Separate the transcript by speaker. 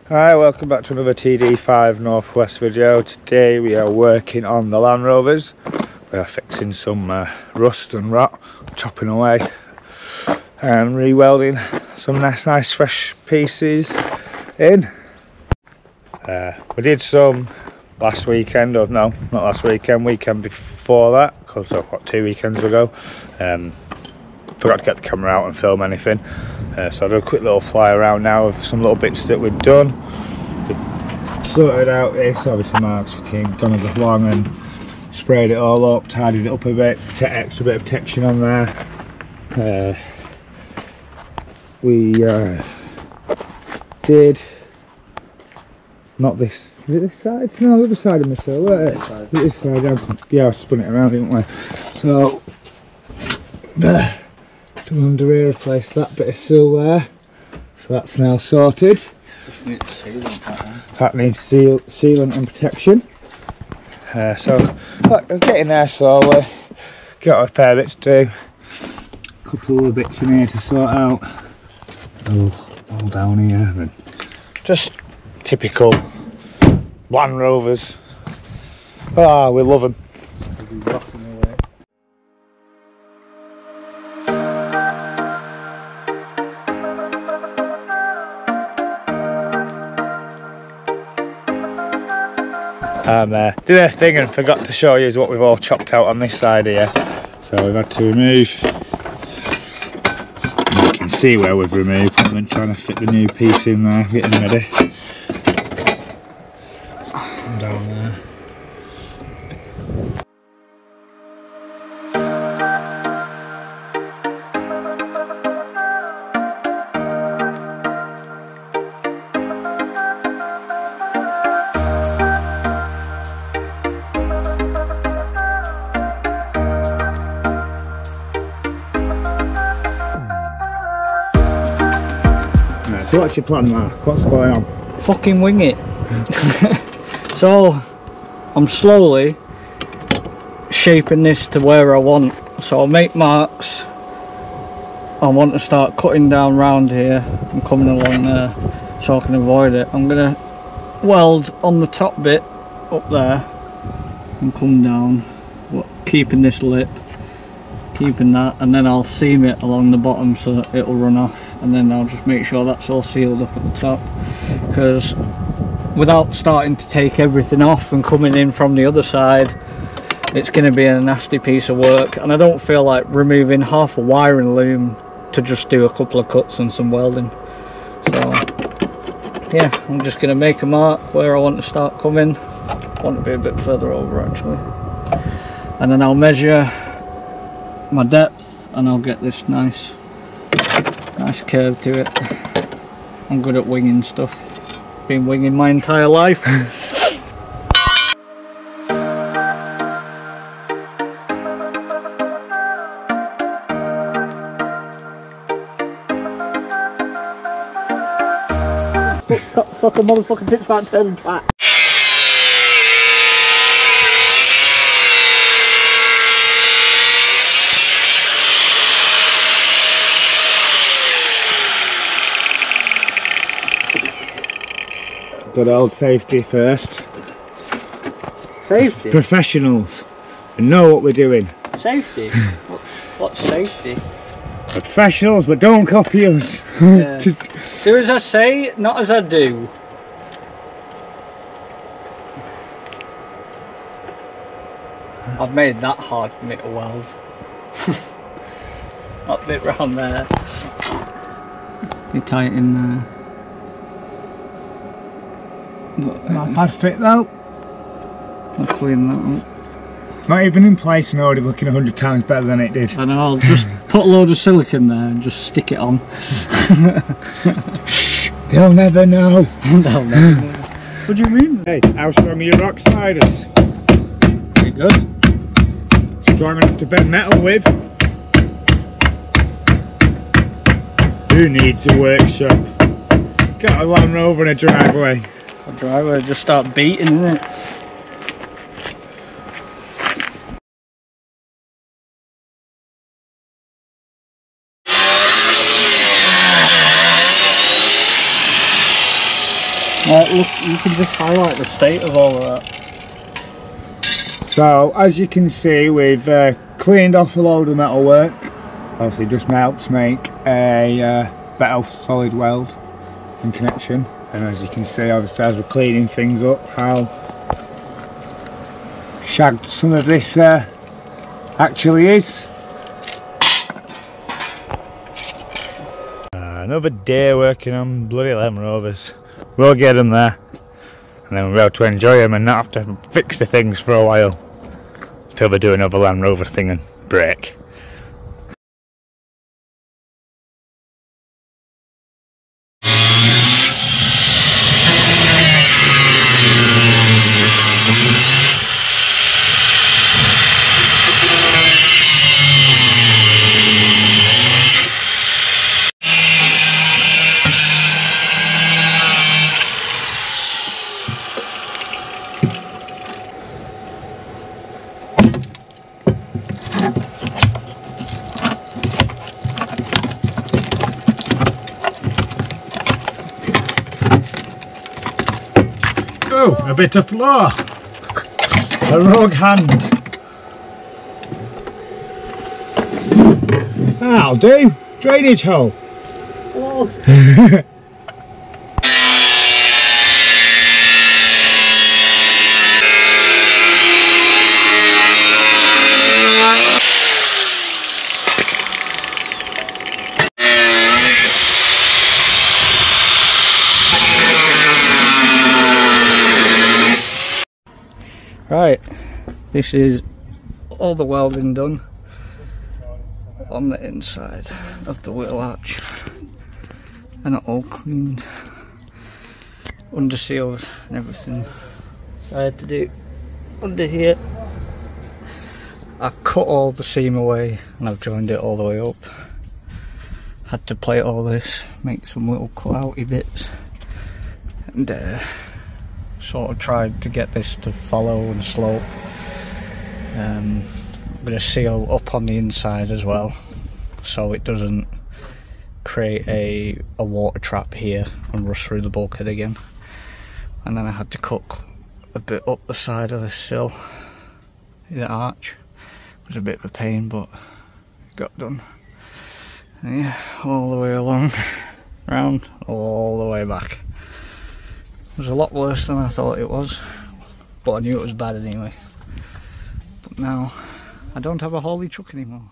Speaker 1: Hi, welcome back to another TD5 Northwest video. Today we are working on the Landrovers. We are fixing some rust and rot, chopping away and re-welding some nice fresh pieces in. We did some last weekend, or no, not last weekend, weekend before that, because what, 2 weekends ago. Forgot to get the camera out and film anything, so I'll do a quick little fly around now of some little bits that we've done. Sorted out this, obviously Mark's gone along and sprayed it all up, tidied it up a bit, extra bit of protection on there. We did not this, is it this side? No, the other side of my sill, this side, yeah, I spun it around, didn't we? So still under here, replace that bit of sill there, so that's now sorted.
Speaker 2: Just needs sealant,
Speaker 1: that needs sealant and protection. So look, I'm getting there slowly. Got a fair bit to do. A couple of bits in here to sort out. All down here, and just typical Landrovers. Ah, we love them. Did a thing and forgot to show you what we've all chopped out on this side here. So we've had to remove. You can see where we've removed. I've been trying to fit the new piece in there, getting ready. Down there. So what's your plan, Mark? What's going on?
Speaker 2: Fucking wing it. So I'm slowly shaping this to where I want. So I'll make marks. I want to start cutting down round here and coming along there so I can avoid it. I'm gonna weld on the top bit up there and come down, keeping this lip, keeping that, and then I'll seam it along the bottom so that it'll run off, and then I'll just make sure that's all sealed up at the top, because without starting to take everything off and coming in from the other side, it's going to be a nasty piece of work, and I don't feel like removing half a wiring loom to just do a couple of cuts and some welding. So yeah, I'm just going to make a mark where I want to start coming. I want to be a bit further over actually, and then I'll measure my depth and I'll get this nice curve to it. I'm good at winging stuff, been winging my entire life. Fuck a motherfucking pitch back turning back.
Speaker 1: Good old safety first.
Speaker 2: Safety?
Speaker 1: Professionals. And know what we're doing.
Speaker 2: Safety? What's safety?
Speaker 1: We're professionals, but don't copy us.
Speaker 2: Yeah. Do as I say, not as I do. I've made that hard for me to weld. That bit round there. You tie it in there.
Speaker 1: Not a bad fit though.
Speaker 2: I'll clean that up.
Speaker 1: Not even in place and already looking 100 times better than it did.
Speaker 2: I know, I'll just put a load of silicone there and just stick it on.
Speaker 1: Shh, they'll never know.
Speaker 2: They'll never know. What do you mean?
Speaker 1: Hey, how strong are your rock sliders?
Speaker 2: Pretty good.
Speaker 1: Strong enough to bend metal with. Who needs a workshop? Got a Landrover and a driveway.
Speaker 2: A driveway, just start beating, isn't it? Look, you can just highlight the state of all of that.
Speaker 1: So as you can see, we've cleaned off a load of metal work. Obviously just helped make a better solid weld and connection. And as you can see, obviously as we're cleaning things up, how shagged some of this actually is. Another day working on bloody Landrovers. We'll get them there and then we'll be able to enjoy them and not have to fix the things for a while until they do another Land Rover thing and break. Oh, a bit of floor. A rogue hand. That'll do. Drainage hole.
Speaker 2: Hello. Right, this is all the welding done on the inside of the wheel arch and all cleaned, under seals and everything. So I had to do under here. I cut all the seam away and I've joined it all the way up. Had to plate all this, make some little cut-outy bits, and sort of tried to get this to follow and slope. A bit of seal up on the inside as well, so it doesn't create a water trap here and rust through the bulkhead again. And then I had to cut a bit up the side of the sill in the arch. It was a bit of a pain, but it got done. And yeah, all the way along, round, all the way back. It was a lot worse than I thought it was, but I knew it was bad anyway. But now I don't have a haulie truck anymore.